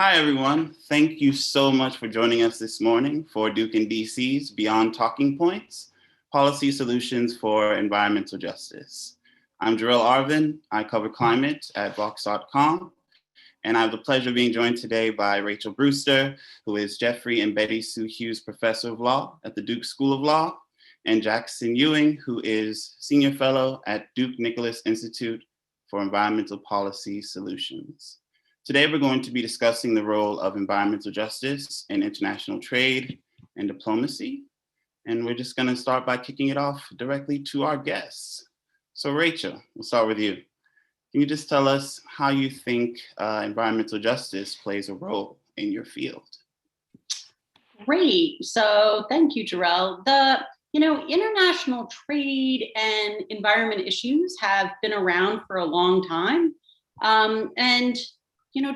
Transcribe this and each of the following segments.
Hi, everyone. Thank you so much for joining us this morning for Duke and DC's Beyond Talking Points, Policy Solutions for Environmental Justice. I'm Jarrell Arvin. I cover climate at Vox.com, and I have the pleasure of being joined today by Rachel Brewster, who is Jeffrey and Betty Sue Hughes Professor of Law at the Duke School of Law, and Jackson Ewing, who is Senior Fellow at Duke Nicholas Institute for Environmental Policy Solutions. Today, we're going to be discussing the role of environmental justice in international trade and diplomacy. And we're just going to start by kicking it off directly to our guests. So Rachel, we'll start with you. Can you just tell us how you think environmental justice plays a role in your field? Great. So thank you, Jarrell. International trade and environment issues have been around for a long time.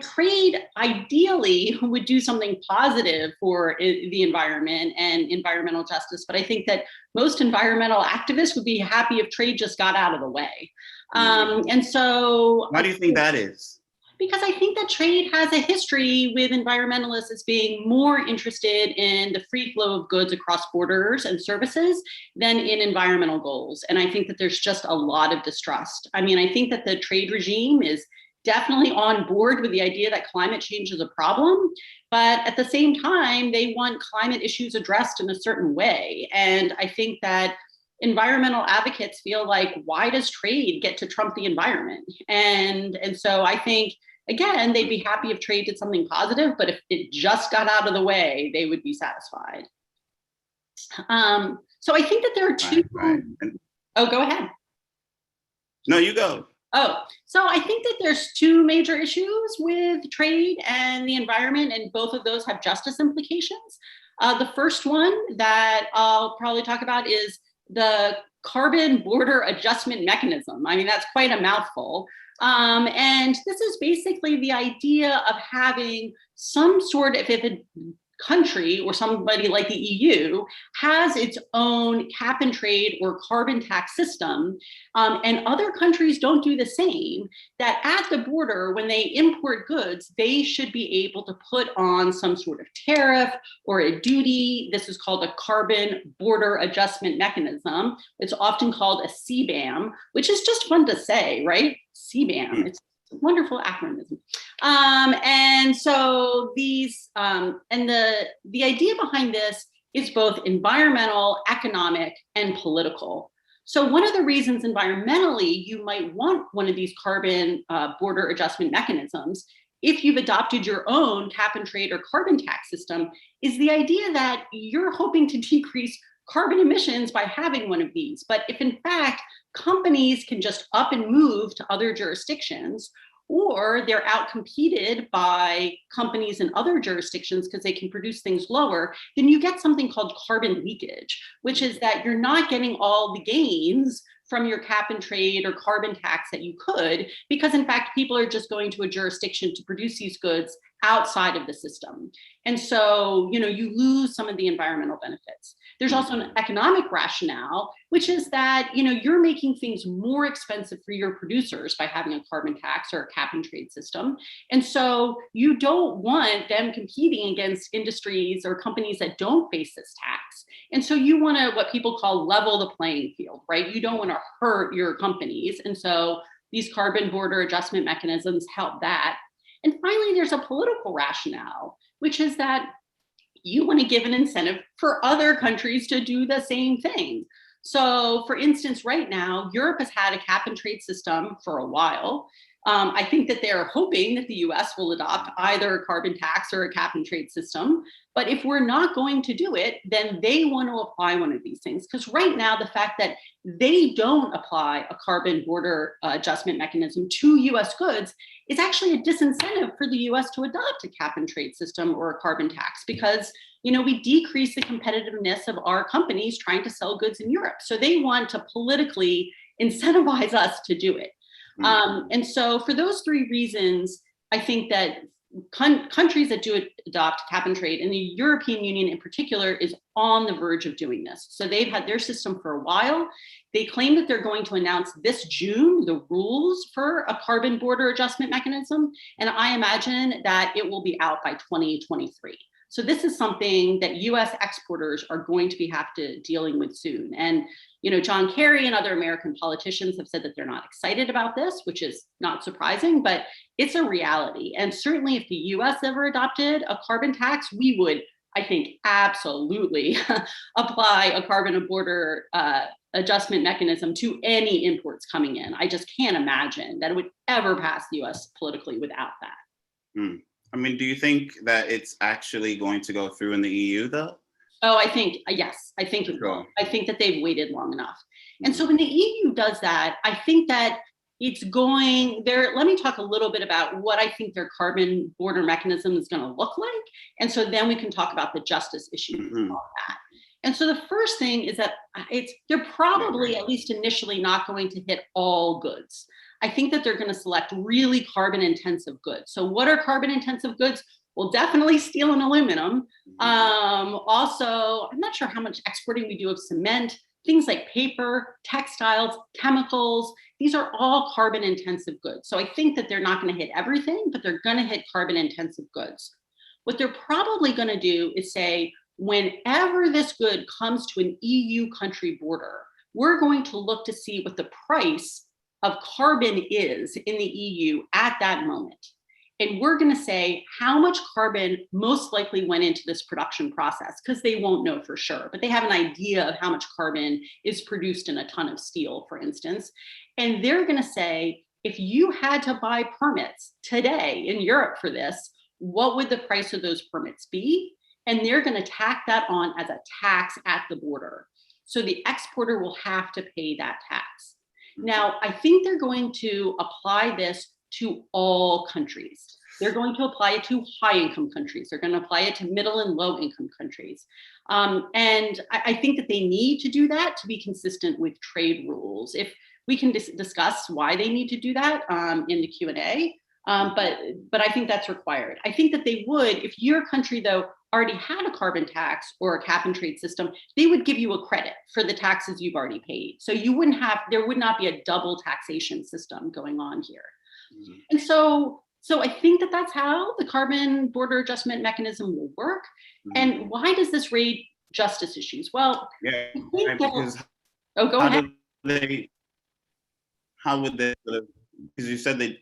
Trade ideally would do something positive for the environment and environmental justice. But I think that most environmental activists would be happy if trade just got out of the way. Why do you think that is? Because I think that trade has a history with environmentalists as being more interested in the free flow of goods across borders and services than in environmental goals. And I think that there's just a lot of distrust. I mean, I think that the trade regime is definitely on board with the idea that climate change is a problem, but at the same time, they want climate issues addressed in a certain way. And I think that environmental advocates feel like, why does trade get to trump the environment? And so I think, again, they'd be happy if trade did something positive, but if it just got out of the way, they would be satisfied. So I think that there are two. Right. Oh, go ahead. No, you go. Oh, so I think that there's two major issues with trade and the environment, and both of those have justice implications. The first one that I'll probably talk about is the carbon border adjustment mechanism. I mean, that's quite a mouthful. And this is basically the idea of having some sort of, if a country or somebody like the EU has its own cap and trade or carbon tax system, and other countries don't do the same, that at the border, when they import goods, they should be able to put on some sort of tariff or a duty. This is called a carbon border adjustment mechanism. It's often called a CBAM, which is just fun to say, right? CBAM. It's a wonderful acronym. And so these, and the idea behind this is both environmental, economic, and political. So one of the reasons environmentally you might want one of these carbon border adjustment mechanisms, if you've adopted your own cap and trade or carbon tax system, is the idea that you're hoping to decrease carbon emissions by having one of these. But if in fact companies can just up and move to other jurisdictions, or they're outcompeted by companies in other jurisdictions because they can produce things lower, then you get something called carbon leakage, which is that you're not getting all the gains from your cap and trade or carbon tax that you could, because in fact, people are just going to a jurisdiction to produce these goods outside of the system. And so, you lose some of the environmental benefits. There's also an economic rationale, which is that, you're making things more expensive for your producers by having a carbon tax or a cap and trade system. And so you don't want them competing against industries or companies that don't face this tax. And so you want to, what people call level the playing field, right? You don't want to hurt your companies. And so these carbon border adjustment mechanisms help that. And finally, there's a political rationale, which is that you want to give an incentive for other countries to do the same thing. So for instance, right now, Europe has had a cap and trade system for a while. I think that they're hoping that the US will adopt either a carbon tax or a cap and trade system. But if we're not going to do it, then they want to apply one of these things. Because right now, the fact that they don't apply a carbon border adjustment mechanism to US goods is actually a disincentive for the US to adopt a cap and trade system or a carbon tax, because we decrease the competitiveness of our companies trying to sell goods in Europe. So they want to politically incentivize us to do it. And so for those three reasons, I think that countries that do adopt cap and trade, and the European Union in particular is on the verge of doing this. So they've had their system for a while. They claim that they're going to announce this June the rules for a carbon border adjustment mechanism, and I imagine that it will be out by 2023. So this is something that US exporters are going to have to dealing with soon. And John Kerry and other American politicians have said that they're not excited about this, which is not surprising, but it's a reality. And certainly if the US ever adopted a carbon tax, we would, I think, absolutely apply a carbon border adjustment mechanism to any imports coming in. I just can't imagine that it would ever pass the US politically without that. I mean, do you think that it's actually going to go through in the EU though? Oh, I think, yes, I think it will. I think that they've waited long enough. And so when the EU does that, I think that it's going there. Let me talk a little bit about what I think their carbon border mechanism is going to look like. And so then we can talk about the justice issue and all that. And so the first thing is that they're probably, at least initially, not going to hit all goods. I think that they're going to select really carbon intensive goods. So what are carbon intensive goods? Well, definitely steel and aluminum. Also, I'm not sure how much exporting we do of cement, things like paper, textiles, chemicals. These are all carbon intensive goods. So I think that they're not going to hit everything, but they're going to hit carbon intensive goods. What they're probably going to do is say, whenever this good comes to an EU country border, we're going to look to see what the price of carbon is in the EU at that moment. And we're going to say how much carbon most likely went into this production process, because they won't know for sure, but they have an idea of how much carbon is produced in a ton of steel, for instance. And they're going to say, if you had to buy permits today in Europe for this, what would the price of those permits be? And they're going to tack that on as a tax at the border. So the exporter will have to pay that tax. Now, I think they're going to apply this to all countries. They're going to apply it to high income countries. They're going to apply it to middle and low income countries. And I think that they need to do that to be consistent with trade rules. If we can discuss why they need to do that in the Q&A, but I think that's required. I think that they would, if your country though already had a carbon tax or a cap and trade system, they would give you a credit for the taxes you've already paid. So there would not be a double taxation system going on here. And so I think that that's how the carbon border adjustment mechanism will work. And why does this raise justice issues? Well, because go ahead. How would they, because you said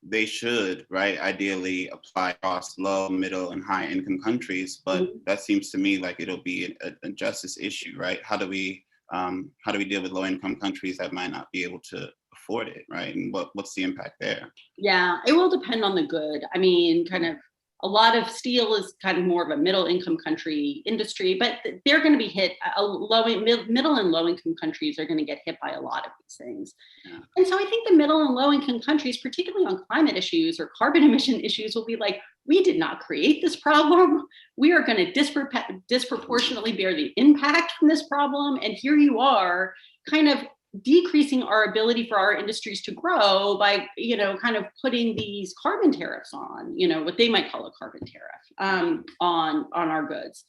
they should, right, ideally apply across low, middle, and high income countries, but that seems to me like it'll be a justice issue, right? How do we deal with low income countries that might not be able to afford it, right? And what's the impact there? Yeah, it will depend on the good. I mean, kind of a lot of steel is kind of more of a middle income country industry, but they're going to be hit. Middle and low income countries are going to get hit by a lot of these things. Yeah. And so I think the middle and low income countries, particularly on climate issues or carbon emission issues, will be like, we did not create this problem. We are going to disproportionately bear the impact from this problem. And here you are kind of decreasing our ability for our industries to grow by, kind of putting these carbon tariffs on, what they might call a carbon tariff on our goods.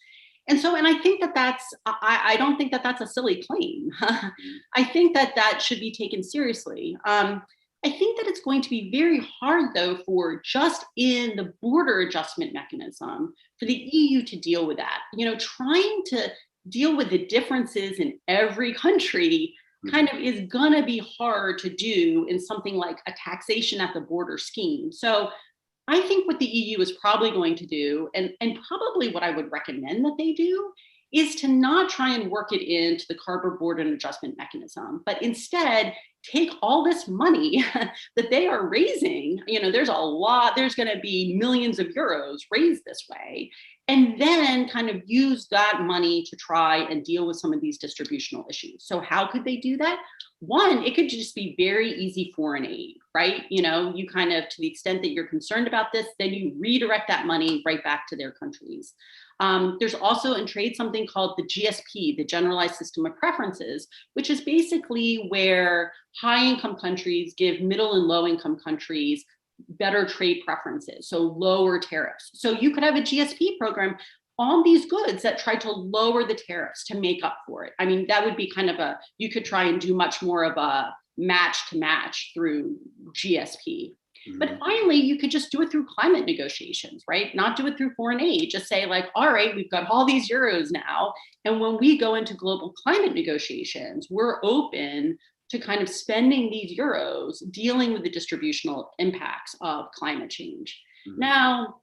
And I think I don't think that that's a silly claim. I think that should be taken seriously. I think that it's going to be very hard, though, for just in the border adjustment mechanism for the EU to deal with that. Trying to deal with the differences in every country kind of is gonna be hard to do in something like a taxation at the border scheme. So I think what the EU is probably going to do, and probably what I would recommend that they do, is to not try and work it into the carbon border adjustment mechanism, but instead take all this money that they are raising, there's going to be millions of euros raised this way, and then kind of use that money to try and deal with some of these distributional issues. So how could they do that? One, it could just be very easy foreign aid, right? You kind of, to the extent that you're concerned about this, then you redirect that money right back to their countries. There's also in trade something called the GSP, the Generalized System of Preferences, which is basically where high income countries give middle and low income countries better trade preferences, so lower tariffs. So you could have a GSP program on these goods that try to lower the tariffs to make up for it. I mean, that would be kind of you could try and do much more of a match to match through GSP. But finally, you could just do it through climate negotiations, right? Not do it through foreign aid. Just say like, all right, we've got all these euros now. And when we go into global climate negotiations, we're open to kind of spending these euros dealing with the distributional impacts of climate change. Now,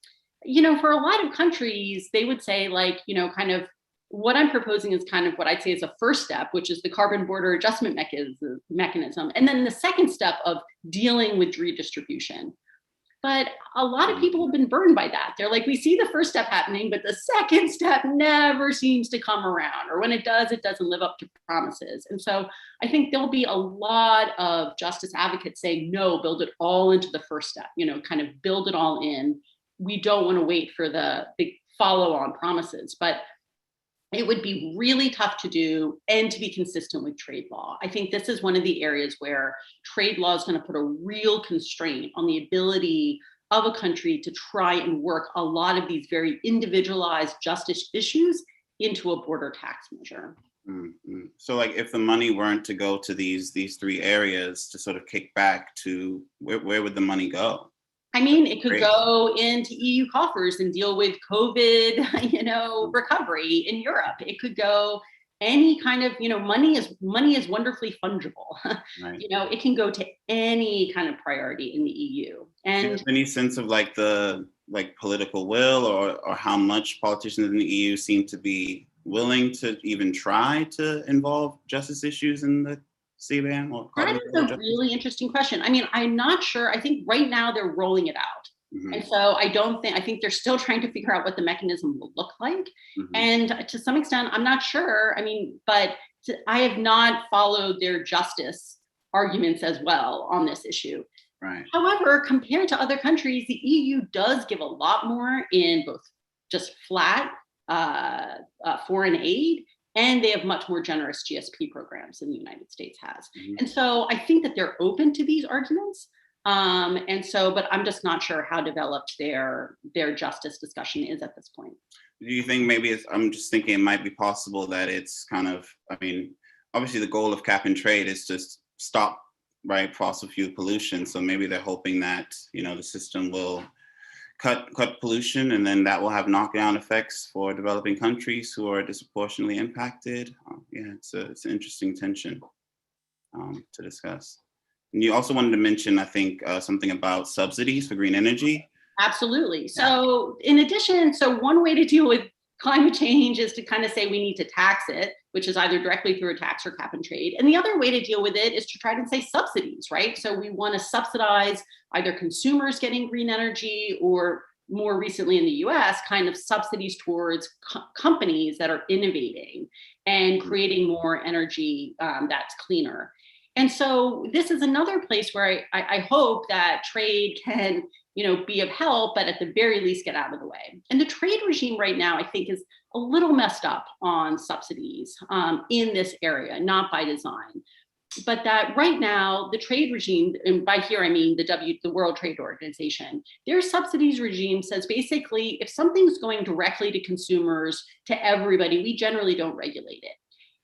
for a lot of countries, they would say like, kind of what I'm proposing is kind of what I'd say is a first step, which is the carbon border adjustment mechanism. And then the second step of dealing with redistribution. But a lot of people have been burned by that. They're like, we see the first step happening, but the second step never seems to come around. Or when it does, it doesn't live up to promises. And so I think there'll be a lot of justice advocates saying, no, build it all into the first step, kind of build it all in. We don't want to wait for the big follow-on promises. But it would be really tough to do and to be consistent with trade law. I think this is one of the areas where trade law is going to put a real constraint on the ability of a country to try and work a lot of these very individualized justice issues into a border tax measure. So like if the money weren't to go to these three areas to sort of kick back to, where would the money go? I mean, it could go into EU coffers and deal with COVID, recovery in Europe. It could go any kind of, money is wonderfully fungible. Right. It can go to any kind of priority in the EU. And any sense of like the political will or how much politicians in the EU seem to be willing to even try to involve justice issues in the CBAM? That is a really interesting question. I mean, I'm not sure. I think right now they're rolling it out. And so I think they're still trying to figure out what the mechanism will look like. And to some extent, I'm not sure. I mean, but I have not followed their justice arguments as well on this issue. Right. However, compared to other countries, the EU does give a lot more in both just flat foreign aid, and they have much more generous GSP programs than the United States has. And so I think that they're open to these arguments. But I'm just not sure how developed their justice discussion is at this point. Do you think maybe I'm just thinking it might be possible that it's kind of, I mean, obviously the goal of cap and trade is to stop, right, fossil fuel pollution. So maybe they're hoping that, the system will cut pollution, and then that will have knockdown effects for developing countries who are disproportionately impacted. It's an interesting tension to discuss. And you also wanted to mention, I think, something about subsidies for green energy. Absolutely. So in addition, one way to deal with climate change is to kind of say we need to tax it, which is either directly through a tax or cap and trade. And the other way to deal with it is to try to say subsidies, right? So we want to subsidize either consumers getting green energy, or more recently in the US, kind of subsidies towards companies that are innovating and creating more energy that's cleaner. And so this is another place where I hope that trade can be of help, but at the very least get out of the way. And the trade regime right now, I think, is a little messed up on subsidies in this area, not by design. But that right now, the trade regime, and by here I mean the World Trade Organization, their subsidies regime says basically, if something's going directly to consumers, to everybody, we generally don't regulate it.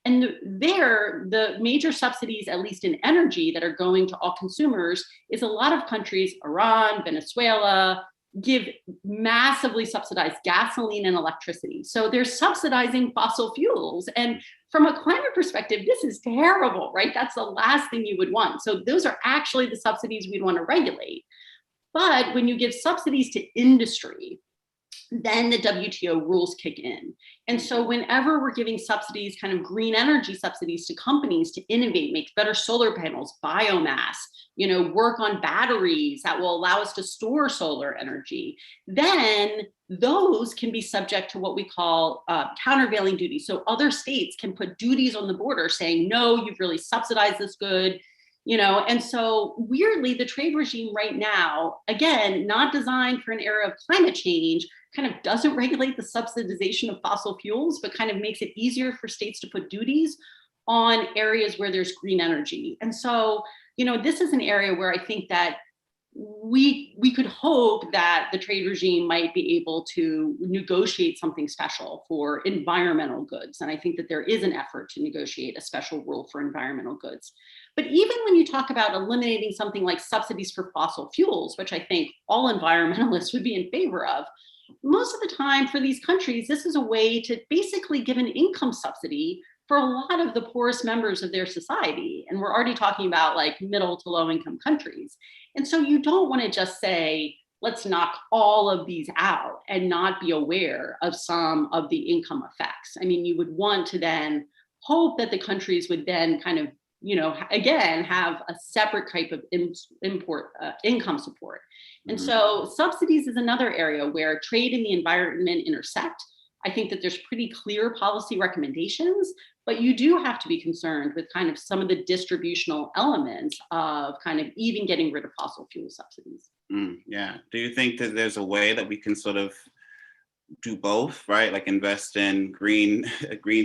And the major subsidies, at least in energy, that are going to all consumers is a lot of countries, Iran, Venezuela, give massively subsidized gasoline and electricity. So they're subsidizing fossil fuels. And from a climate perspective, this is terrible, right? That's the last thing you would want. So those are actually the subsidies we'd want to regulate. But when you give subsidies to industry, then the WTO rules kick in. And so whenever we're giving subsidies, kind of green energy subsidies to companies to innovate, make better solar panels, biomass, work on batteries that will allow us to store solar energy, then those can be subject to what we call countervailing duties. So other states can put duties on the border saying, no, you've really subsidized this good. And so weirdly, the trade regime right now, again, not designed for an era of climate change, kind of doesn't regulate the subsidization of fossil fuels, but kind of makes it easier for states to put duties on areas where there's green energy. And so, this is an area where I think that we could hope that the trade regime might be able to negotiate something special for environmental goods. And I think that there is an effort to negotiate a special rule for environmental goods. But even when you talk about eliminating something like subsidies for fossil fuels, which I think all environmentalists would be in favor of, most of the time for these countries, this is a way to basically give an income subsidy for a lot of the poorest members of their society. And we're already talking about like middle to low income countries. And so you don't want to just say, let's knock all of these out and not be aware of some of the income effects. I mean, you would want to then hope that the countries would then kind of, again, have a separate type of income support. And so subsidies is another area where trade and the environment intersect. I think that there's pretty clear policy recommendations, but you do have to be concerned with kind of some of the distributional elements of kind of even getting rid of fossil fuel subsidies. Yeah. Do you think that there's a way that we can sort of do both, right? Like invest in green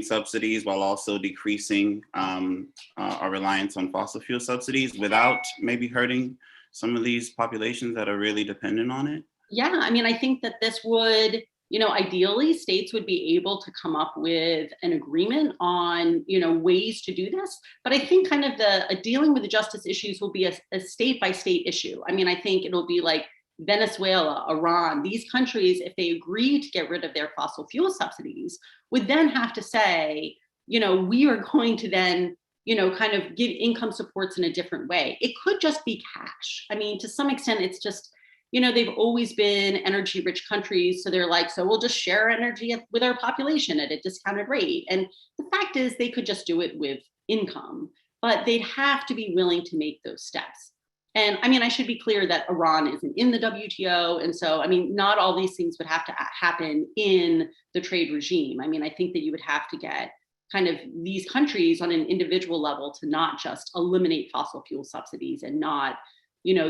subsidies while also decreasing our reliance on fossil fuel subsidies without maybe hurting some of these populations that are really dependent on it? Yeah, I mean, I think that this would, ideally states would be able to come up with an agreement on, ways to do this. But I think kind of the dealing with the justice issues will be a state by state issue. I mean, I think it'll be like Venezuela, Iran, these countries, if they agree to get rid of their fossil fuel subsidies, would then have to say, we are going to then, kind of give income supports in a different way. It could just be cash. I mean, to some extent, it's just, they've always been energy rich countries. So they're like, so we'll just share energy with our population at a discounted rate. And the fact is they could just do it with income, but they'd have to be willing to make those steps. And I mean, I should be clear that Iran isn't in the WTO. And so, I mean, not all these things would have to happen in the trade regime. I mean, I think that you would have to get kind of these countries on an individual level to not just eliminate fossil fuel subsidies and not,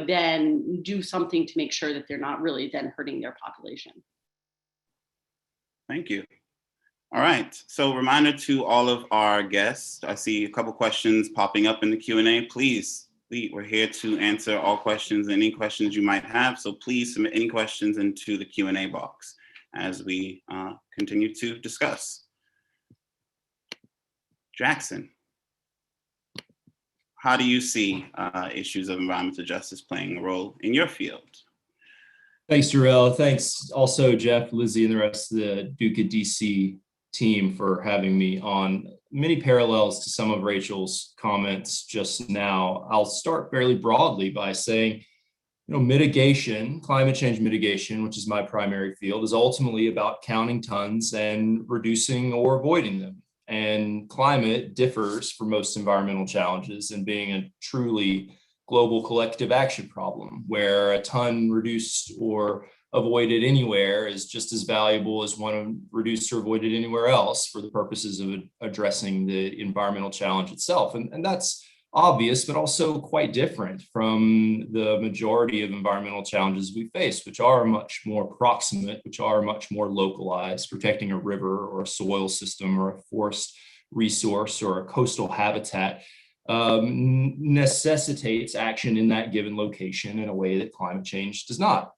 then do something to make sure that they're not really then hurting their population. Thank you. All right. So reminder to all of our guests, I see a couple questions popping up in the Q&A. Please, we're here to answer all questions, any questions you might have. So please submit any questions into the Q&A box as we continue to discuss. Jackson, how do you see issues of environmental justice playing a role in your field? Thanks, Jarrell. Thanks also, Jeff, Lizzie, and the rest of the Duke of DC team for having me on. Many parallels to some of Rachel's comments just now. I'll start fairly broadly by saying, mitigation, climate change mitigation, which is my primary field, is ultimately about counting tons and reducing or avoiding them. And climate differs for most environmental challenges in being a truly global collective action problem, where a ton reduced or avoided anywhere is just as valuable as one reduced or avoided anywhere else for the purposes of addressing the environmental challenge itself. And that's obvious, but also quite different from the majority of environmental challenges we face, which are much more proximate, which are much more localized. Protecting a river or a soil system or a forest resource or a coastal habitat necessitates action in that given location in a way that climate change does not.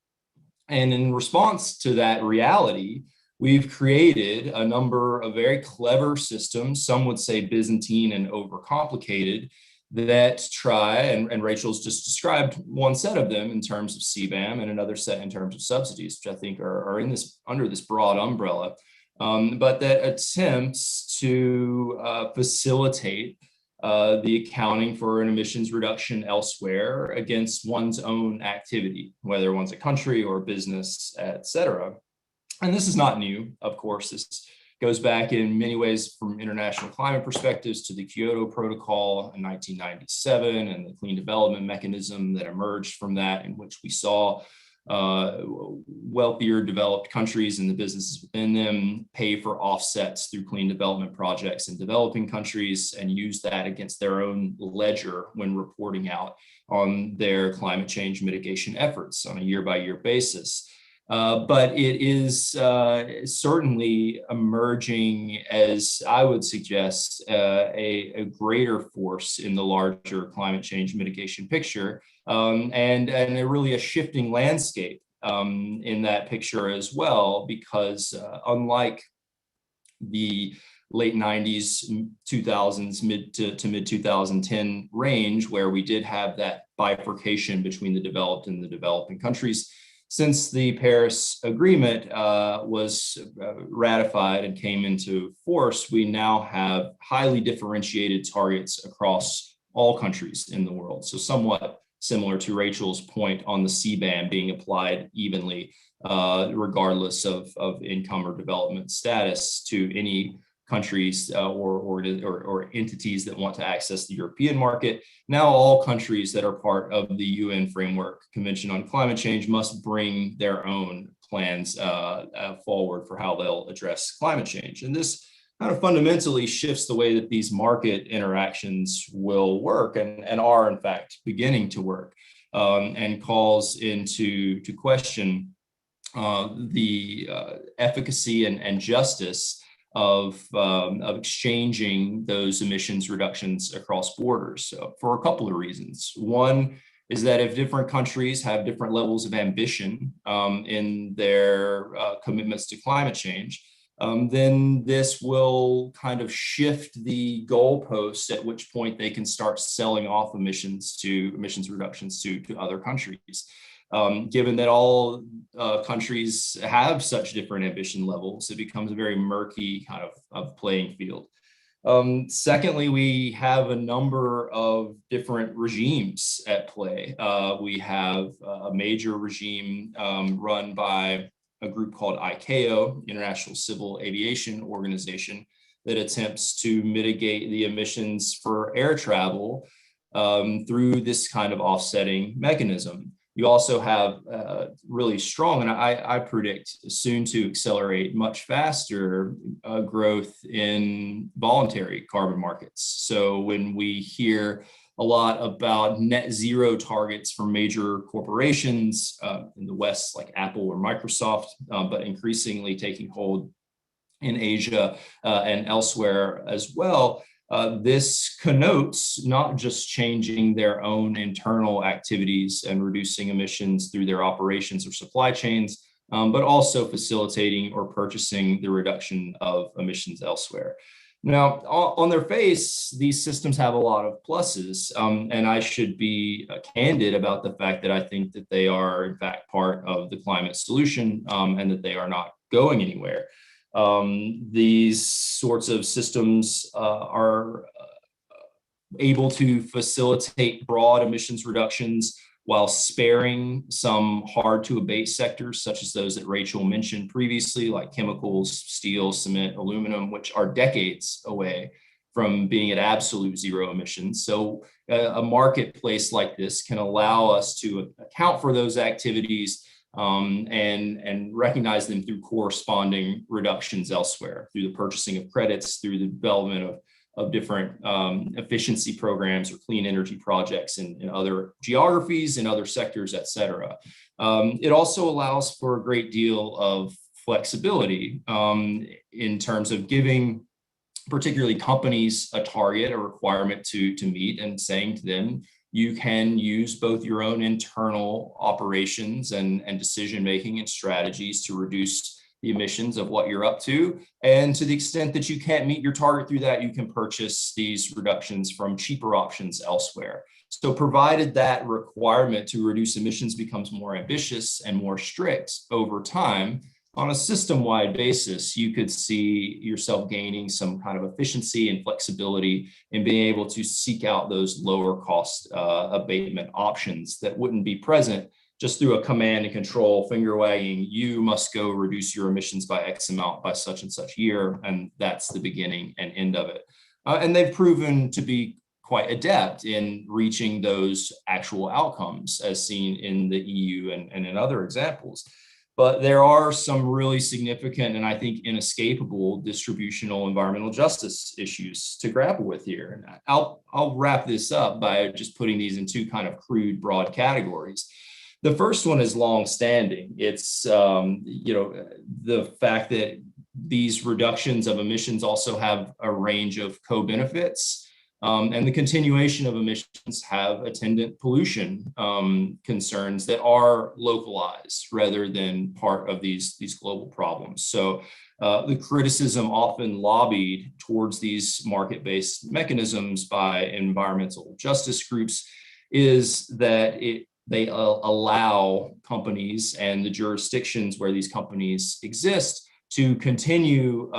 And in response to that reality, we've created a number of very clever systems, some would say Byzantine and overcomplicated, that try, and Rachel's just described one set of them in terms of CBAM and another set in terms of subsidies, which I think are in this under this broad umbrella, but that attempts to facilitate the accounting for an emissions reduction elsewhere against one's own activity, whether one's a country or a business, et cetera. And this is not new, of course. This goes back in many ways from international climate perspectives to the Kyoto Protocol in 1997 and the clean development mechanism that emerged from that, in which we saw wealthier developed countries and the businesses within them pay for offsets through clean development projects in developing countries and use that against their own ledger when reporting out on their climate change mitigation efforts on a year-by-year basis. But it is certainly emerging as, I would suggest, a greater force in the larger climate change mitigation picture, and really a shifting landscape in that picture as well, because unlike the late 90s, 2000s, mid to mid 2010 range, where we did have that bifurcation between the developed and the developing countries, since the Paris Agreement was ratified and came into force, we now have highly differentiated targets across all countries in the world. So somewhat similar to Rachel's point on the CBAM being applied evenly, regardless of income or development status, to any countries or entities that want to access the European market. Now all countries that are part of the UN Framework Convention on Climate Change must bring their own plans forward for how they'll address climate change. And this kind of fundamentally shifts the way that these market interactions will work, and are in fact beginning to work, and calls into question the efficacy and justice of exchanging those emissions reductions across borders, for a couple of reasons. One is that if different countries have different levels of ambition in their commitments to climate change, then this will kind of shift the goalposts at which point they can start selling off emissions reductions to other countries. Given that all countries have such different ambition levels, it becomes a very murky kind of playing field. Secondly, we have a number of different regimes at play. We have a major regime run by a group called ICAO, International Civil Aviation Organization, that attempts to mitigate the emissions for air travel through this kind of offsetting mechanism. You also have really strong, and I predict soon to accelerate much faster, growth in voluntary carbon markets. So when we hear a lot about net zero targets for major corporations in the West, like Apple or Microsoft, but increasingly taking hold in Asia and elsewhere as well, this connotes not just changing their own internal activities and reducing emissions through their operations or supply chains, but also facilitating or purchasing the reduction of emissions elsewhere. Now, on their face, these systems have a lot of pluses, and I should be candid about the fact that I think that they are, in fact, part of the climate solution, and that they are not going anywhere. These sorts of systems are able to facilitate broad emissions reductions while sparing some hard to abate sectors, such as those that Rachel mentioned previously, like chemicals, steel, cement, aluminum, which are decades away from being at absolute zero emissions. So a marketplace like this can allow us to account for those activities and recognize them through corresponding reductions elsewhere, through the purchasing of credits, through the development of different efficiency programs or clean energy projects in other geographies and other sectors, et cetera. It also allows for a great deal of flexibility in terms of giving particularly companies a target, a requirement to meet, and saying to them, you can use both your own internal operations and decision-making and strategies to reduce the emissions of what you're up to. And to the extent that you can't meet your target through that, you can purchase these reductions from cheaper options elsewhere. So provided that requirement to reduce emissions becomes more ambitious and more strict over time, on a system-wide basis, you could see yourself gaining some kind of efficiency and flexibility in being able to seek out those lower cost abatement options that wouldn't be present just through a command and control finger wagging. You must go reduce your emissions by X amount by such and such year, and that's the beginning and end of it. And they've proven to be quite adept in reaching those actual outcomes, as seen in the EU and in other examples. But there are some really significant and I think inescapable distributional environmental justice issues to grapple with here. And I'll wrap this up by just putting these in two kind of crude, broad categories. The first one is long-standing. It's the fact that these reductions of emissions also have a range of co-benefits. And the continuation of emissions have attendant pollution concerns that are localized rather than part of these global problems. So the criticism often lobbied towards these market-based mechanisms by environmental justice groups is that they allow companies and the jurisdictions where these companies exist to continue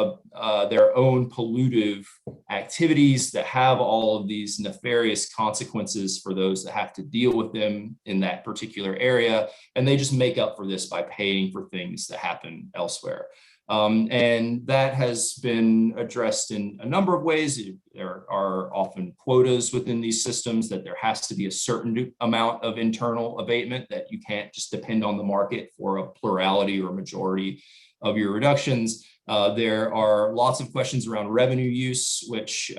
their own pollutive activities that have all of these nefarious consequences for those that have to deal with them in that particular area. And they just make up for this by paying for things that happen elsewhere. And that has been addressed in a number of ways. There are often quotas within these systems that there has to be a certain amount of internal abatement, that you can't just depend on the market for a plurality or majority of your reductions. There are lots of questions around revenue use, which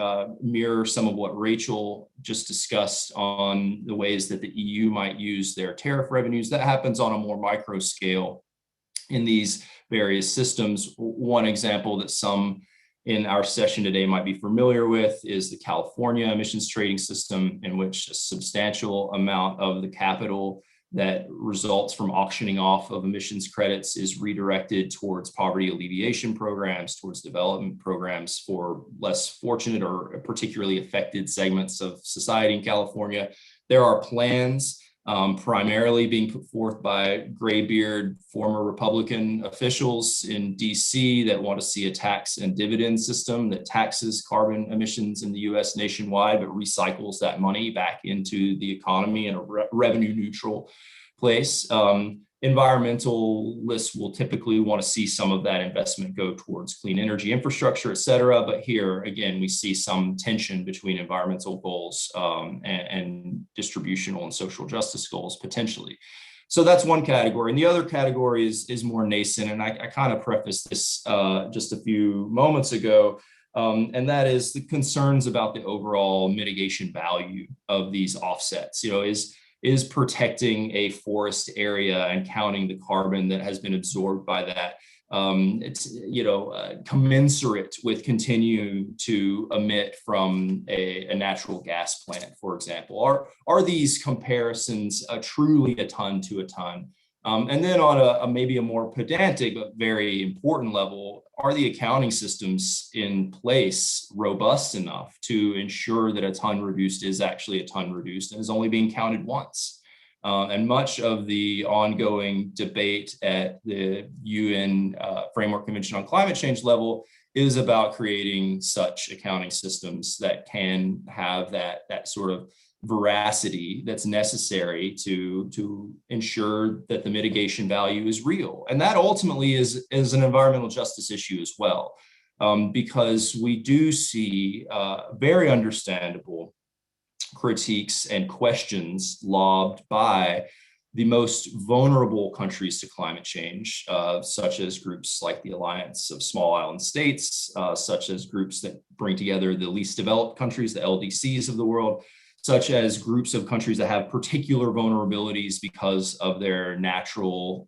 mirror some of what Rachel just discussed on the ways that the EU might use their tariff revenues. That happens on a more micro scale in these various systems. One example that some in our session today might be familiar with is the California emissions trading system, in which a substantial amount of the capital that results from auctioning off of emissions credits is redirected towards poverty alleviation programs, towards development programs for less fortunate or particularly affected segments of society in California. There are plans primarily being put forth by graybeard former Republican officials in DC that want to see a tax and dividend system that taxes carbon emissions in the US nationwide, but recycles that money back into the economy in a revenue neutral place. Environmentalists will typically want to see some of that investment go towards clean energy infrastructure, et cetera. But here, again, we see some tension between environmental goals and distributional and social justice goals potentially. So that's one category. And the other category is more nascent. And I kind of prefaced this just a few moments ago. And that is the concerns about the overall mitigation value of these offsets. Is protecting a forest area and counting the carbon that has been absorbed by that, it's commensurate with continuing to emit from a natural gas plant, for example? Are these comparisons truly a ton to a ton? And then on a maybe a more pedantic but very important level, are the accounting systems in place robust enough to ensure that a ton reduced is actually a ton reduced and is only being counted once? And much of the ongoing debate at the UN Framework Convention on Climate Change level is about creating such accounting systems that can have that sort of veracity that's necessary to ensure that the mitigation value is real. And that ultimately is an environmental justice issue as well, because we do see very understandable critiques and questions lobbed by the most vulnerable countries to climate change, such as groups like the Alliance of Small Island States, such as groups that bring together the least developed countries, the LDCs of the world, such as groups of countries that have particular vulnerabilities because of their natural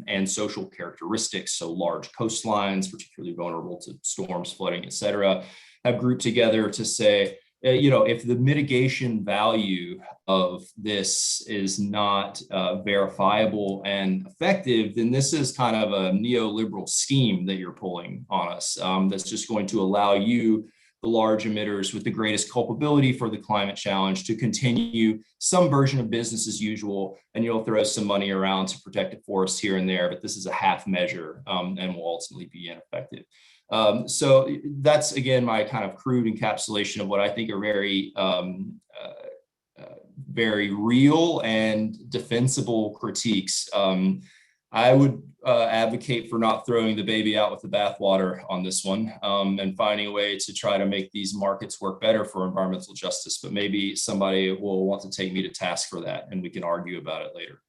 and social characteristics. So large coastlines, particularly vulnerable to storms, flooding, et cetera, have grouped together to say, if the mitigation value of this is not verifiable and effective, then this is kind of a neoliberal scheme that you're pulling on us that's just going to allow you, the large emitters with the greatest culpability for the climate challenge, to continue some version of business as usual, and you'll throw some money around to protect the forest here and there, but this is a half measure and will ultimately be ineffective. So that's, again, my kind of crude encapsulation of what I think are very real and defensible critiques. I would advocate for not throwing the baby out with the bathwater on this one, and finding a way to try to make these markets work better for environmental justice. But maybe somebody will want to take me to task for that, and we can argue about it later.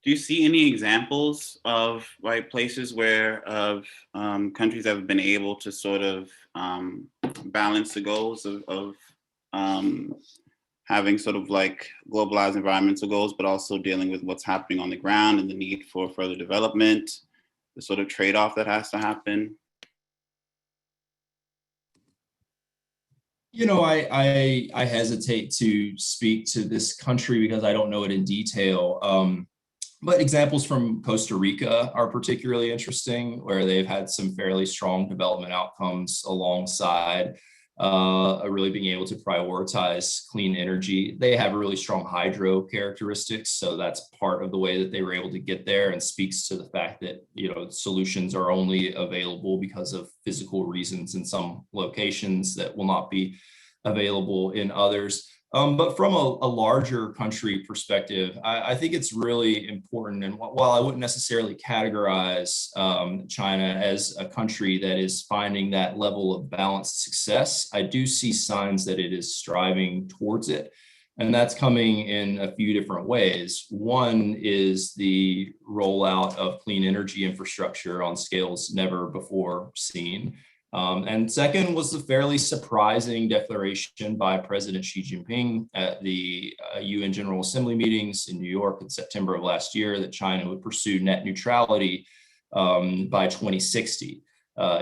Do you see any examples of places where countries have been able to sort of balance the goals of having sort of like globalized environmental goals, but also dealing with what's happening on the ground and the need for further development, the sort of trade-off that has to happen? You know, I hesitate to speak to this country because I don't know it in detail. But examples from Costa Rica are particularly interesting, where they've had some fairly strong development outcomes alongside really being able to prioritize clean energy. They have really strong hydro characteristics, so that's part of the way that they were able to get there, and speaks to the fact that, you know, solutions are only available because of physical reasons in some locations that will not be available in others. But from a larger country perspective, I think it's really important. And while I wouldn't necessarily categorize China as a country that is finding that level of balanced success, I do see signs that it is striving towards it. And that's coming in a few different ways. One is the rollout of clean energy infrastructure on scales never before seen. And second was the fairly surprising declaration by President Xi Jinping at the UN General Assembly meetings in New York in September of last year that China would pursue net neutrality by 2060.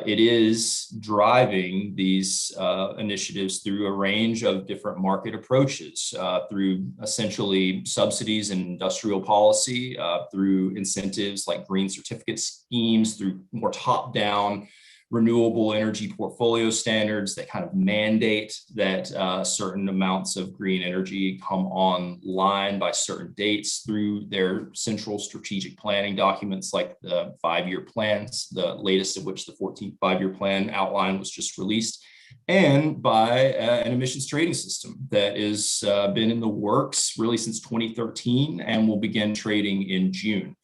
It is driving these initiatives through a range of different market approaches, through essentially subsidies and industrial policy, through incentives like green certificate schemes, through more top-down renewable energy portfolio standards that kind of mandate that certain amounts of green energy come online by certain dates, through their central strategic planning documents like the 5-year plans, the latest of which, the 14th 5-year plan outline, was just released, and by an emissions trading system that has been in the works really since 2013 and will begin trading in June.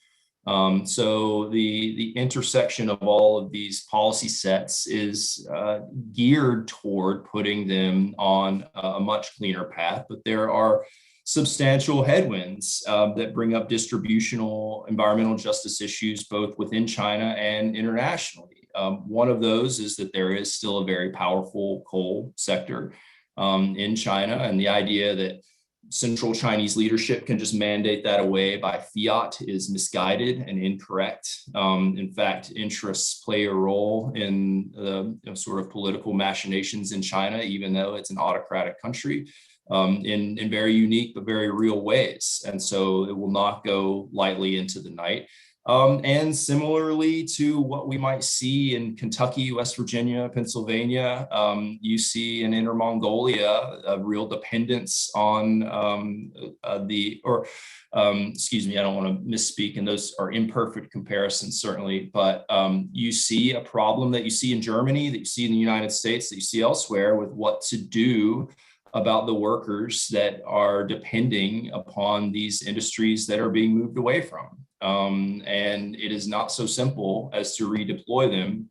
So the intersection of all of these policy sets is geared toward putting them on a much cleaner path, but there are substantial headwinds that bring up distributional environmental justice issues both within China and internationally. One of those is that there is still a very powerful coal sector in China, and the idea that central Chinese leadership can just mandate that away by fiat is misguided and incorrect. In fact, interests play a role in the sort of political machinations in China, even though it's an autocratic country, in very unique but very real ways. And so it will not go lightly into the night. And similarly to what we might see in Kentucky, West Virginia, Pennsylvania, you see in Inner Mongolia a real dependence on excuse me, I don't want to misspeak, and those are imperfect comparisons certainly, but you see a problem that you see in Germany, that you see in the United States, that you see elsewhere with what to do about the workers that are depending upon these industries that are being moved away from. And it is not so simple as to redeploy them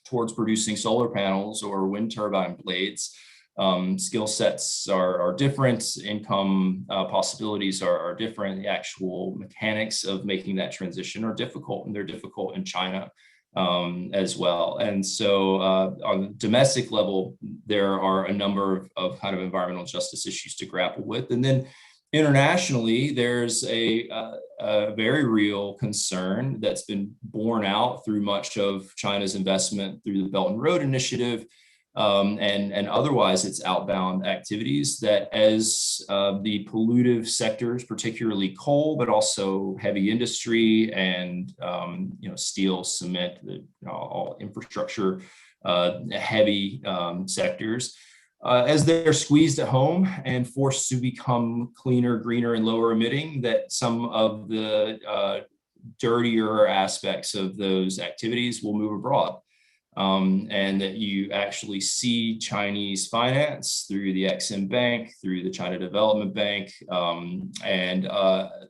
towards producing solar panels or wind turbine blades. Skill sets are different, income possibilities are different. The actual mechanics of making that transition are difficult, and they're difficult in China as well. And so on the domestic level, there are a number of kind of environmental justice issues to grapple with. And then internationally, there's a very real concern that's been borne out through much of China's investment through the Belt and Road Initiative, and otherwise its outbound activities, that as the pollutive sectors, particularly coal, but also heavy industry and steel, cement, all infrastructure heavy sectors, as they're squeezed at home and forced to become cleaner, greener, and lower emitting, that some of the dirtier aspects of those activities will move abroad. And that you actually see Chinese finance through the Exim Bank, through the China Development Bank, and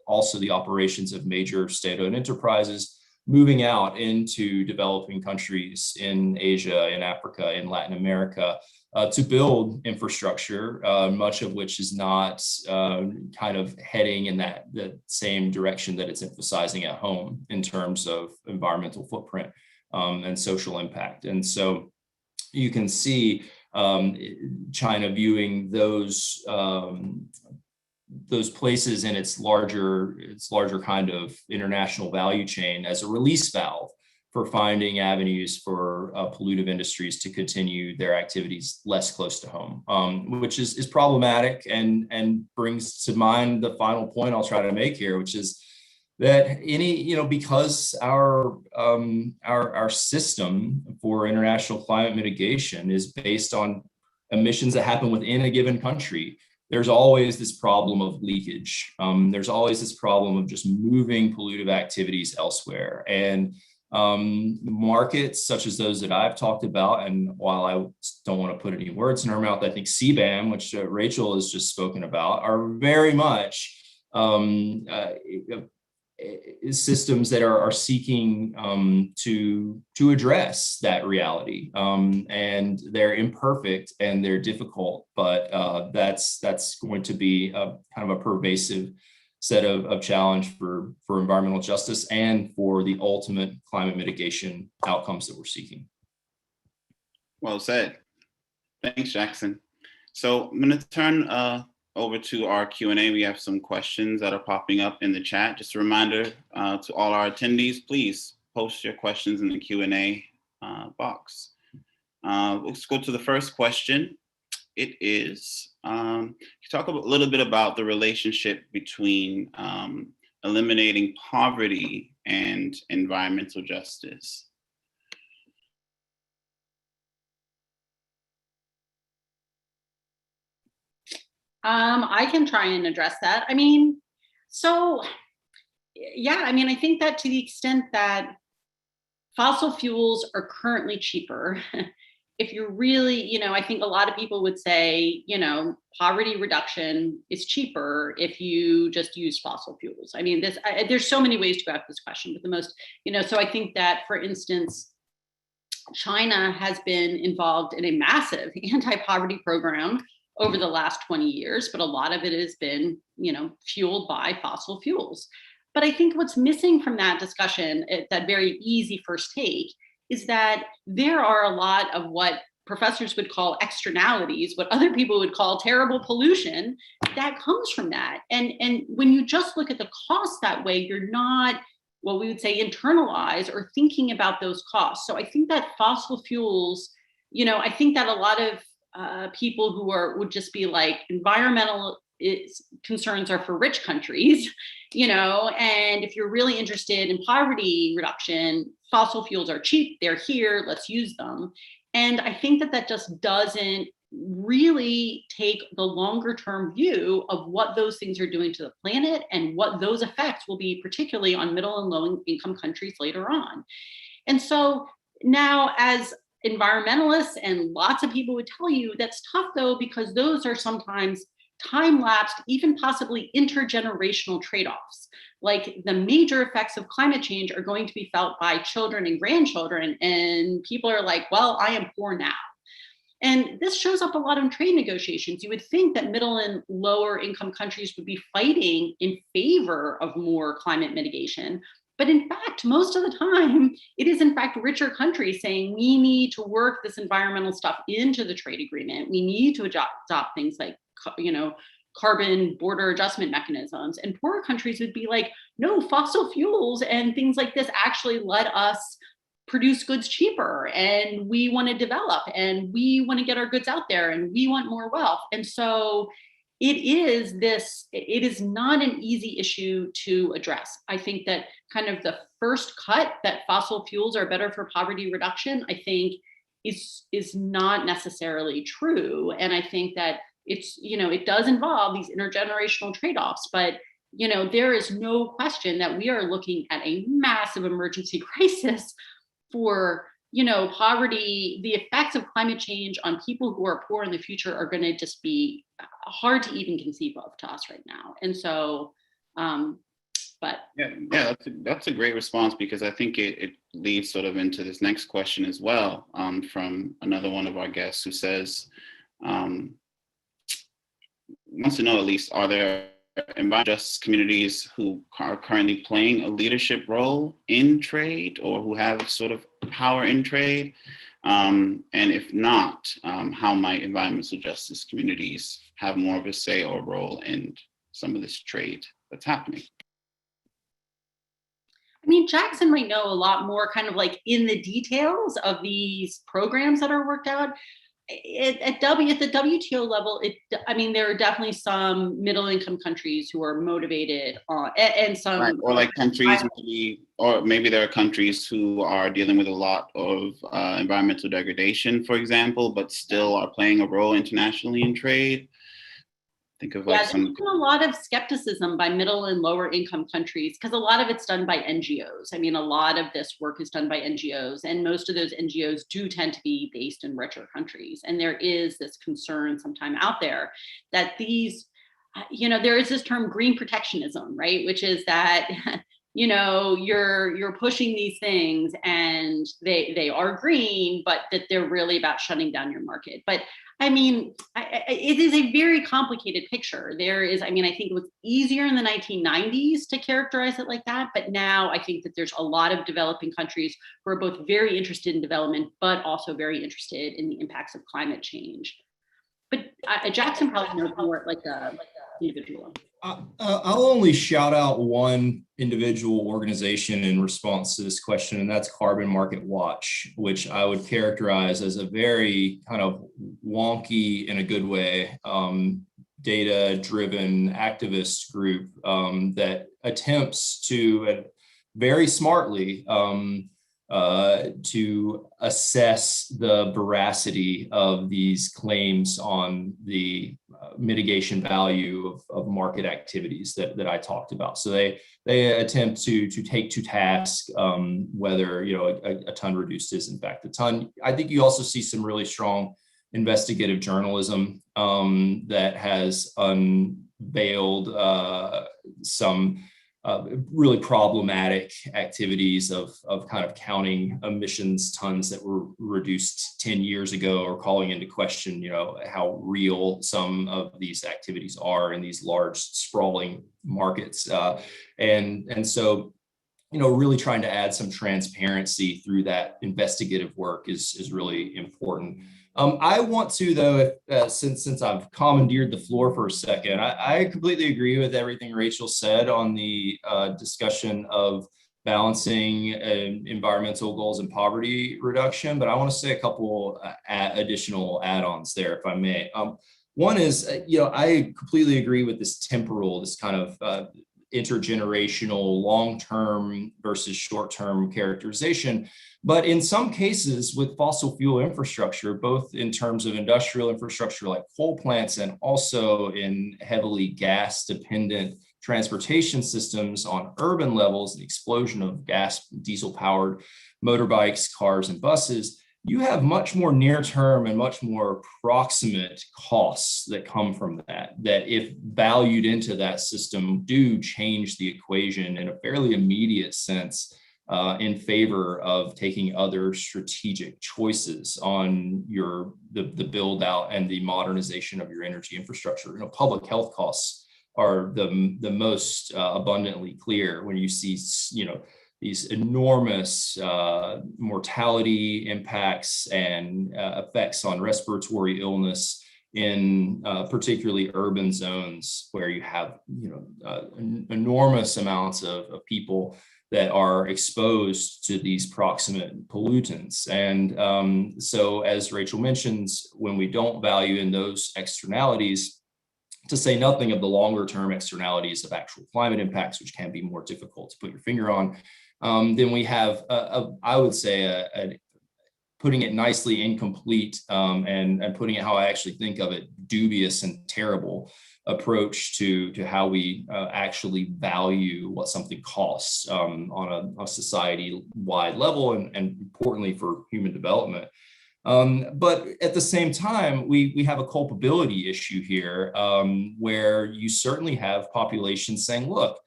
also the operations of major state-owned enterprises moving out into developing countries in Asia, in Africa, in Latin America, to build infrastructure, much of which is not kind of heading in the same direction that it's emphasizing at home in terms of environmental footprint and social impact. And so you can see China viewing those places in its larger kind of international value chain as a release valve for finding avenues for pollutive industries to continue their activities less close to home, which is problematic and brings to mind the final point I'll try to make here, which is that because our system for international climate mitigation is based on emissions that happen within a given country, there's always this problem of leakage. There's always this problem of just moving pollutive activities elsewhere. And markets such as those that I've talked about, and while I don't want to put any words in her mouth, I think CBAM, which Rachel has just spoken about, are very much systems that are seeking to address that reality, and they're imperfect and they're difficult, but that's going to be a kind of a pervasive set of challenge for environmental justice and for the ultimate climate mitigation outcomes that we're seeking. Well said. Thanks, Jackson. So I'm going to turn over to our Q&A. We have some questions that are popping up in the chat. Just a reminder to all our attendees, please post your questions in the Q&A box. Let's go to the first question. It is, talk a little bit about the relationship between eliminating poverty and environmental justice. I can try and address that. I think that to the extent that fossil fuels are currently cheaper, if you're really, I think a lot of people would say, poverty reduction is cheaper if you just use fossil fuels. There's so many ways to go at this question, but the most, so I think that, for instance, China has been involved in a massive anti-poverty program over the last 20 years, but a lot of it has been, fueled by fossil fuels. But I think what's missing from that discussion, that very easy first take, is that there are a lot of what professors would call externalities, what other people would call terrible pollution, that comes from that. And when you just look at the costs that way, you're not, what we would say, internalize or thinking about those costs. So I think that fossil fuels, I think that a lot of people who would just be like, environmental concerns are for rich countries, and if you're really interested in poverty reduction, fossil fuels are cheap, they're here, let's use them. And I think that just doesn't really take the longer term view of what those things are doing to the planet and what those effects will be, particularly on middle and low income countries later on. And so now, as environmentalists and lots of people would tell you, that's tough though, because those are sometimes time-lapsed, even possibly intergenerational trade-offs. Like, the major effects of climate change are going to be felt by children and grandchildren, and people are like, well, I am poor now. And this shows up a lot in trade negotiations. You would think that middle and lower income countries would be fighting in favor of more climate mitigation. But in fact, most of the time, it is in fact richer countries saying, we need to work this environmental stuff into the trade agreement. We need to adopt things like, carbon border adjustment mechanisms. And poorer countries would be like, no, fossil fuels and things like this actually let us produce goods cheaper, and we want to develop, and we want to get our goods out there, and we want more wealth. And so it is not an easy issue to address. I think that kind of the first cut, that fossil fuels are better for poverty reduction, I think is not necessarily true. And I think that it does involve these intergenerational trade-offs, but there is no question that we are looking at a massive emergency crisis for poverty. The effects of climate change on people who are poor in the future are going to just be hard to even conceive of to us right now. And so, that's a great response, because I think it leads sort of into this next question as well, from another one of our guests who says, wants to know, at least, are there environmental justice communities who are currently playing a leadership role in trade, or who have sort of power in trade? And if not, how might environmental justice communities have more of a say or role in some of this trade that's happening? I mean, Jackson might know a lot more kind of like in the details of these programs that are worked out. At the WTO level, I mean, there are definitely some middle income countries who are motivated and some right. Or like countries maybe there are countries who are dealing with a lot of environmental degradation, for example, but still are playing a role internationally in trade. Think of like there's been a lot of skepticism by middle and lower income countries because a lot of it's done by NGOs. I mean, a lot of this work is done by NGOs, and most of those NGOs do tend to be based in richer countries. And there is this concern sometime out there that these, there is this term green protectionism, right? Which is that you're pushing these things and they are green, but that they're really about shutting down your market. But I mean, it is a very complicated picture. I think it was easier in the 1990s to characterize it like that. But now I think that there's a lot of developing countries who are both very interested in development, but also very interested in the impacts of climate change. But Jackson probably knows more like a individual. I'll only shout out one individual organization in response to this question, and that's Carbon Market Watch, which I would characterize as a very kind of wonky, in a good way, data-driven activist group that attempts to very smartly to assess the veracity of these claims on the mitigation value of market activities that I talked about. So they attempt to take to task whether a ton reduced is in fact a ton. I think you also see some really strong investigative journalism that has unveiled some really problematic activities of kind of counting emissions tons that were reduced 10 years ago, or calling into question, how real some of these activities are in these large sprawling markets. And so, really trying to add some transparency through that investigative work is really important. I want to, though, since I've commandeered the floor for a second, I completely agree with everything Rachel said on the discussion of balancing environmental goals and poverty reduction, but I want to say a couple additional add-ons there, if I may. One is, I completely agree with this temporal, this kind of intergenerational, long-term versus short-term characterization. But in some cases with fossil fuel infrastructure, both in terms of industrial infrastructure like coal plants and also in heavily gas-dependent transportation systems on urban levels, the explosion of gas, diesel-powered motorbikes, cars, and buses, you have much more near-term and much more proximate costs that come from that if valued into that system do change the equation in a fairly immediate sense in favor of taking other strategic choices on the build out and the modernization of your energy infrastructure. Public health costs are the most abundantly clear when you see, these enormous mortality impacts and effects on respiratory illness in particularly urban zones where you have enormous amounts of people that are exposed to these proximate pollutants. And so, as Rachel mentions, when we don't value in those externalities, to say nothing of the longer term externalities of actual climate impacts, which can be more difficult to put your finger on, then we have, I would say, putting it nicely, incomplete, and putting it how I actually think of it, dubious and terrible approach to how we actually value what something costs on a society-wide level, and importantly for human development. But at the same time, we have a culpability issue here, where you certainly have populations saying, look,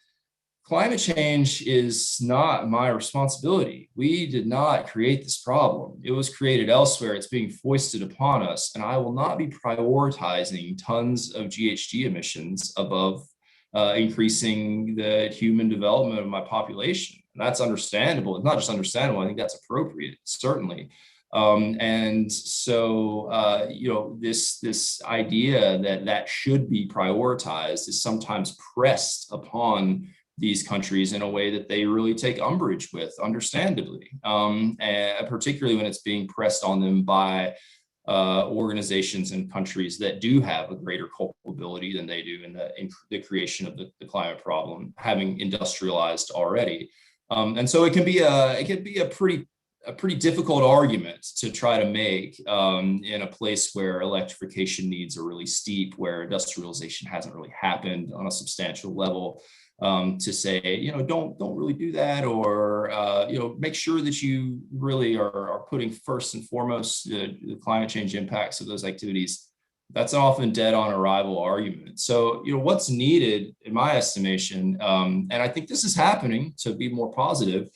climate change is not my responsibility. We did not create this problem. It was created elsewhere. It's being foisted upon us. And I will not be prioritizing tons of GHG emissions above increasing the human development of my population. And that's understandable. It's not just understandable. I think that's appropriate, certainly. And so, this idea that should be prioritized is sometimes pressed upon these countries in a way that they really take umbrage with, understandably, and particularly when it's being pressed on them by organizations and countries that do have a greater culpability than they do in the creation of the climate problem, having industrialized already. And so it can be a pretty difficult argument to try to make in a place where electrification needs are really steep, where industrialization hasn't really happened on a substantial level. To say, don't really do that, or make sure that you really are putting first and foremost the climate change impacts of those activities. That's often dead on arrival argument. So, what's needed, in my estimation, and I think this is happening, to be more positive,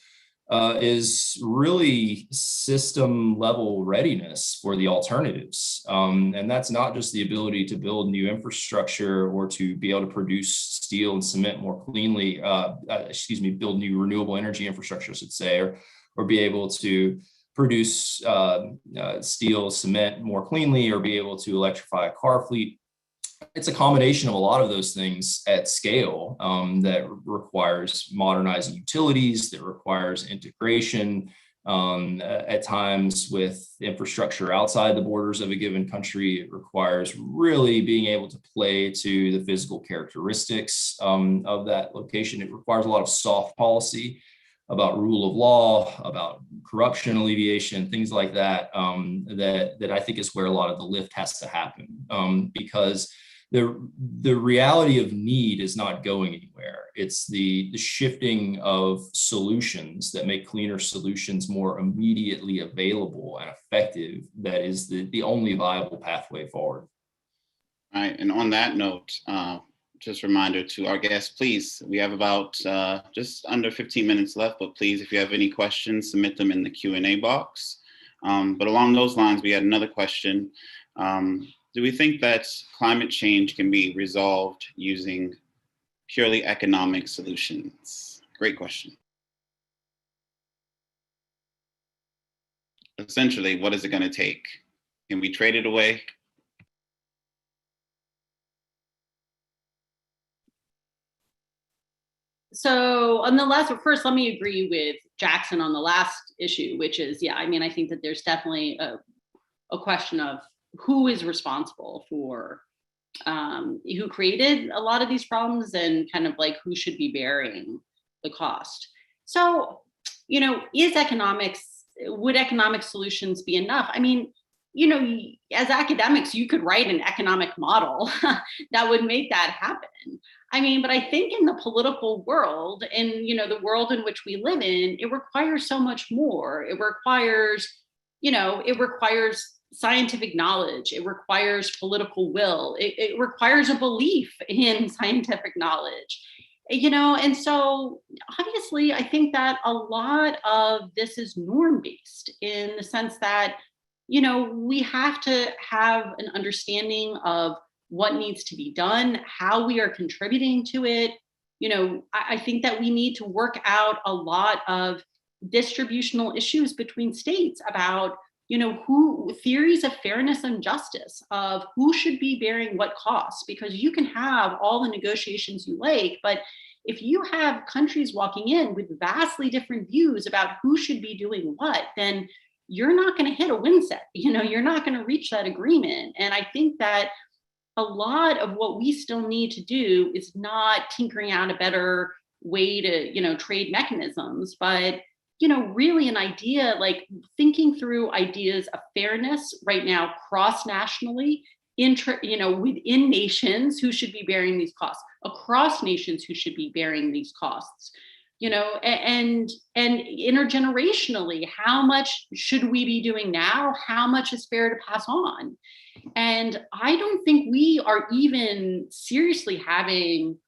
is really system level readiness for the alternatives. And that's not just the ability to build new infrastructure or to be able to produce steel and cement more cleanly, build new renewable energy infrastructure, I should say, or be able to produce steel, cement more cleanly, or be able to electrify a car fleet. It's a combination of a lot of those things at scale that requires modernizing utilities, that requires integration at times with infrastructure outside the borders of a given country. It requires really being able to play to the physical characteristics of that location. It requires a lot of soft policy about rule of law, about corruption alleviation, things like that, that I think is where a lot of the lift has to happen, because the reality of need is not going anywhere. It's the shifting of solutions that make cleaner solutions more immediately available and effective that is the only viable pathway forward. All right, and on that note, just a reminder to our guests, please, we have about just under 15 minutes left, but please, if you have any questions, submit them in the Q&A box. But along those lines, we had another question. Do we think that climate change can be resolved using purely economic solutions? Great question. Essentially, what is it going to take? Can we trade it away? So on the last, first, let me agree with Jackson on the last issue, which is, I think that there's definitely a question of who is responsible for, who created a lot of these problems, and kind of like who should be bearing the cost. So, would economic solutions be enough? As academics, you could write an economic model that would make that happen. But I think in the political world, and the world in which we live in, it requires so much more. It requires scientific knowledge. It requires political will. It requires a belief in scientific knowledge. And so obviously, I think that a lot of this is norm-based in the sense that, we have to have an understanding of what needs to be done, how we are contributing to it. I think that we need to work out a lot of distributional issues between states about, who theories of fairness and justice, of who should be bearing what costs, because you can have all the negotiations you like, but if you have countries walking in with vastly different views about who should be doing what, then you're not going to hit a win set. You're not going to reach that agreement. And I think that a lot of what we still need to do is not tinkering out a better way to, trade mechanisms, but, really an idea like thinking through ideas of fairness right now, cross-nationally, within nations who should be bearing these costs, across nations who should be bearing these costs, and intergenerationally, how much should we be doing now? How much is fair to pass on? And I don't think we are even seriously having,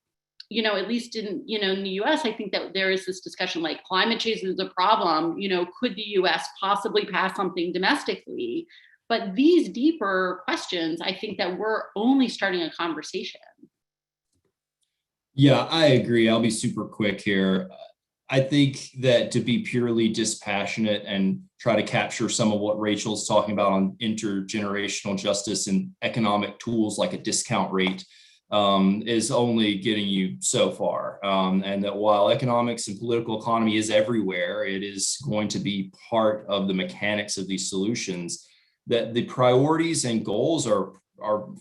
at least in the US, I think that there is this discussion like climate change is a problem, could the US possibly pass something domestically? But these deeper questions, I think that we're only starting a conversation. Yeah, I agree. I'll be super quick here. I think that to be purely dispassionate and try to capture some of what Rachel's talking about on intergenerational justice and economic tools like a discount rate is only getting you so far. And that while economics and political economy is everywhere, it is going to be part of the mechanics of these solutions, that the priorities and goals are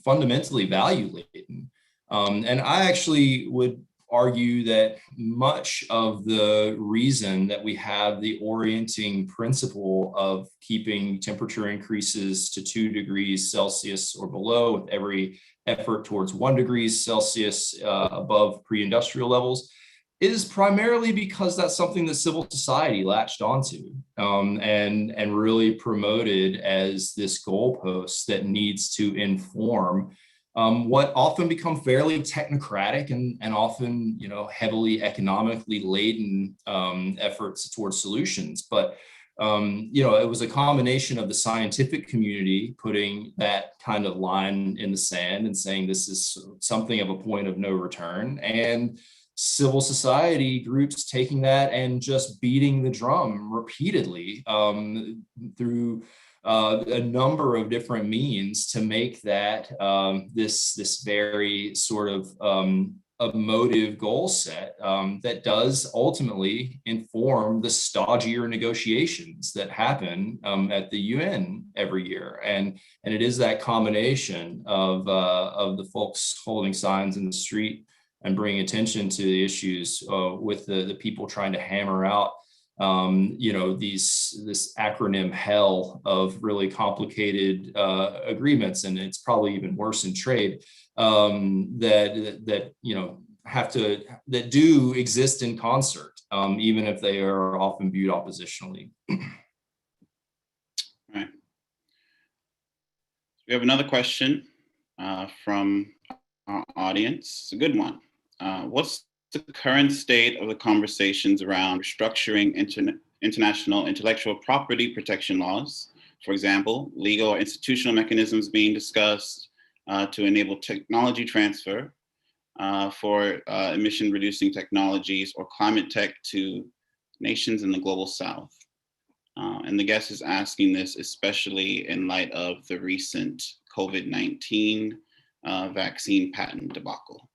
fundamentally value laden. And I actually would argue that much of the reason that we have the orienting principle of keeping temperature increases to 2 degrees Celsius or below with every effort towards 1 degree Celsius above pre-industrial levels is primarily because that's something that civil society latched onto and really promoted as this goalpost that needs to inform what often become fairly technocratic and often, heavily economically laden efforts towards solutions. But, it was a combination of the scientific community putting that kind of line in the sand and saying this is something of a point of no return, and civil society groups taking that and just beating the drum repeatedly through a number of different means to make that this very sort of emotive goal set that does ultimately inform the stodgier negotiations that happen at the UN every year. And it is that combination of the folks holding signs in the street and bringing attention to the issues with the people trying to hammer out this acronym hell of really complicated agreements, and it's probably even worse in trade that do exist in concert, even if they are often viewed oppositionally. Right. We have another question from our audience. It's a good one. What's the current state of the conversations around restructuring international intellectual property protection laws? For example, legal or institutional mechanisms being discussed to enable technology transfer for emission-reducing technologies or climate tech to nations in the global south. And the guest is asking this especially in light of the recent COVID-19 vaccine patent debacle.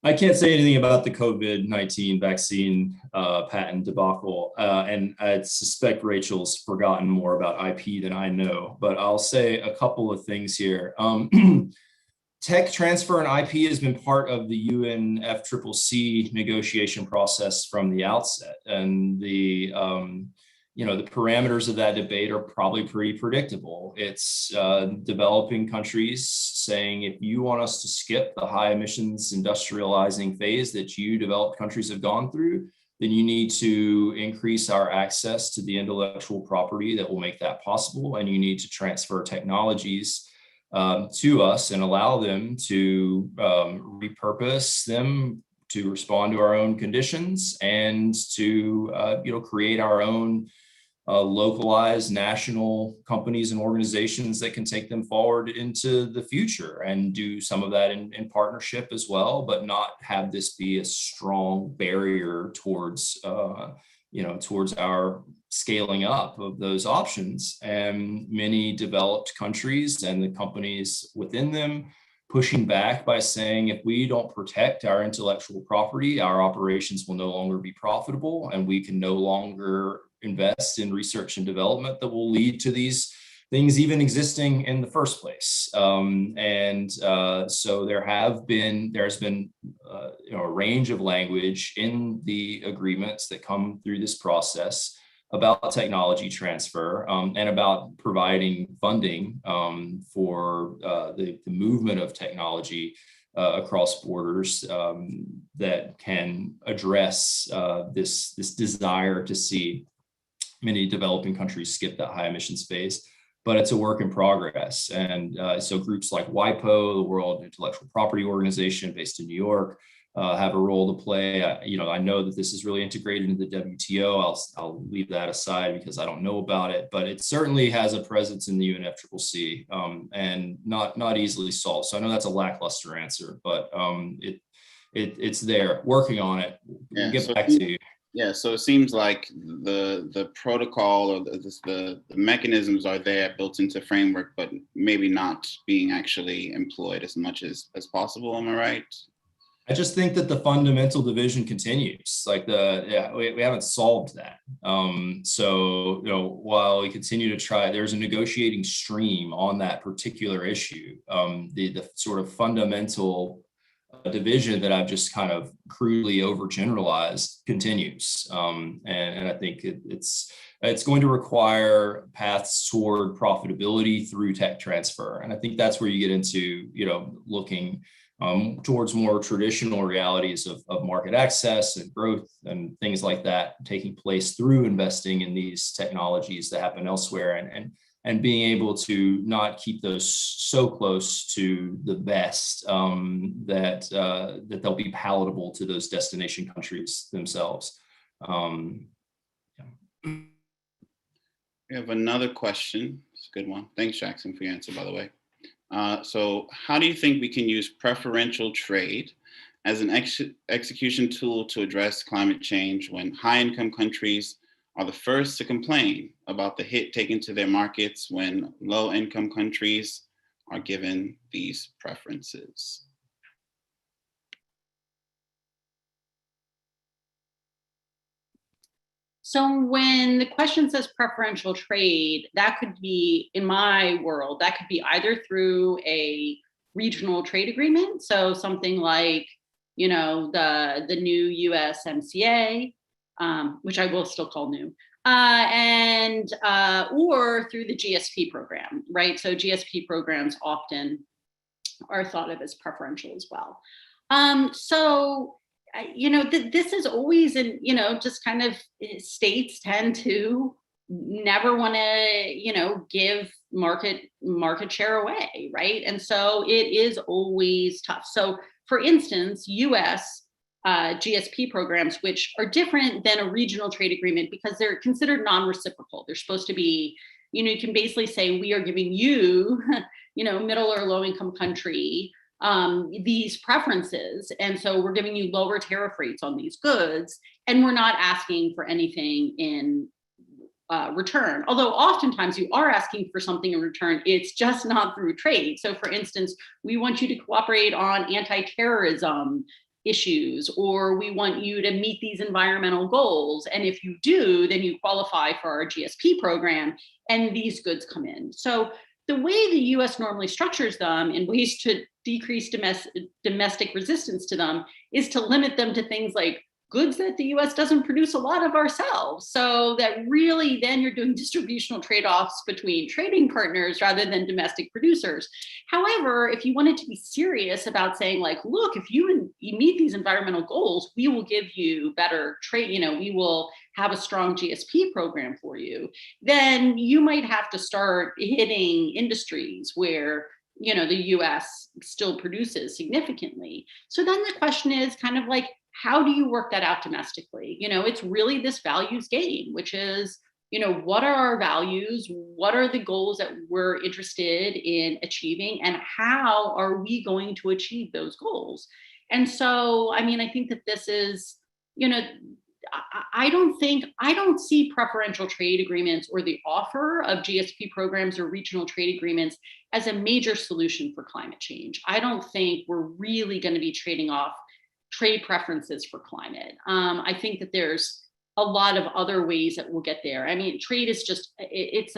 I can't say anything about the COVID-19 vaccine patent debacle, and I suspect Rachel's forgotten more about IP than I know, but I'll say a couple of things here. Tech transfer and IP has been part of the UNFCCC negotiation process from the outset, and the parameters of that debate are probably pretty predictable. It's developing countries saying, if you want us to skip the high emissions industrializing phase that you developed countries have gone through, then you need to increase our access to the intellectual property that will make that possible. And you need to transfer technologies to us and allow them to repurpose them to respond to our own conditions and to create our own localized national companies and organizations that can take them forward into the future, and do some of that in partnership as well, but not have this be a strong barrier towards towards our scaling up of those options. And many developed countries and the companies within them pushing back by saying, if we don't protect our intellectual property, our operations will no longer be profitable, and we can no longer invest in research and development that will lead to these things even existing in the first place. So there's been a range of language in the agreements that come through this process about technology transfer and about providing funding for the movement of technology across borders that can address this desire to see many developing countries skip that high emissions phase. But it's a work in progress. And so groups like WIPO, the World Intellectual Property Organization based in New York, have a role to play. I know that this is really integrated into the WTO. I'll leave that aside because I don't know about it, but it certainly has a presence in the UNFCCC, and not easily solved. So I know that's a lackluster answer, but it's there. Working on it. We'll get back to you. Yeah, so it seems like the protocol or the mechanisms are there built into framework, but maybe not being actually employed as much as possible. Am I right? I just think that the fundamental division continues. Like we haven't solved that. So while we continue to try, there's a negotiating stream on that particular issue. The sort of fundamental division that I've just kind of crudely overgeneralized continues, and I think it's going to require paths toward profitability through tech transfer, and I think that's where you get into looking towards more traditional realities of market access and growth and things like that taking place through investing in these technologies that happen elsewhere, and being able to not keep those so close to the best that they'll be palatable to those destination countries themselves. We have another question. It's a good one. Thanks, Jackson, for your answer, by the way. So how do you think we can use preferential trade as an execution tool to address climate change when high-income countries are the first to complain about the hit taken to their markets when low-income countries are given these preferences? So when the question says preferential trade, that could be, in my world, that could be either through a regional trade agreement. So something like, the new USMCA, which I will still call new, or through the GSP program, right? So GSP programs often are thought of as preferential as well. This is always just kind of states tend to never want to, give market share away, right? And so it is always tough. So for instance, US GSP programs, which are different than a regional trade agreement because they're considered non-reciprocal. They're supposed to be, you can basically say, we are giving you, middle or low income country, these preferences. And so we're giving you lower tariff rates on these goods, and we're not asking for anything in return. Although oftentimes you are asking for something in return, it's just not through trade. So for instance, we want you to cooperate on anti-terrorism issues, or we want you to meet these environmental goals. And if you do, then you qualify for our GSP program, and these goods come in. So the way the US normally structures them in ways to decrease domestic resistance to them is to limit them to things like goods that the US doesn't produce a lot of ourselves. So that really then you're doing distributional trade-offs between trading partners rather than domestic producers. However, if you wanted to be serious about saying like, look, if you meet these environmental goals, we will give you better trade, we will have a strong GSP program for you, then you might have to start hitting industries where the US still produces significantly. So then the question is kind of like, how do you work that out domestically? It's really this values game, which is, what are our values? What are the goals that we're interested in achieving? And how are we going to achieve those goals? And so, I think that this is, I don't see preferential trade agreements or the offer of GSP programs or regional trade agreements as a major solution for climate change. I don't think we're really going to be trading off trade preferences for climate. I think that there's a lot of other ways that we'll get there. Trade is just, it's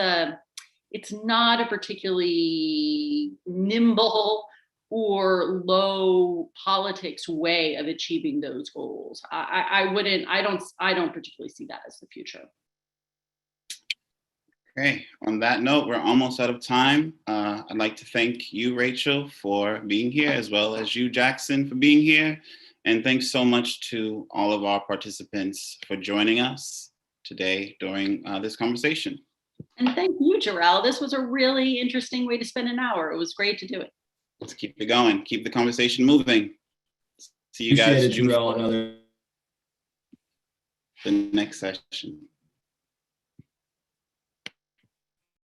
not a particularly nimble or low politics way of achieving those goals. I don't particularly see that as the future. Okay, on that note, we're almost out of time. I'd like to thank you, Rachel, for being here, as well as you, Jackson, for being here. And thanks so much to all of our participants for joining us today during this conversation. And thank you, Jarrell. This was a really interesting way to spend an hour. It was great to do it. Let's keep it going. Keep the conversation moving. See you guys Appreciate it, Jarrell, another the next session.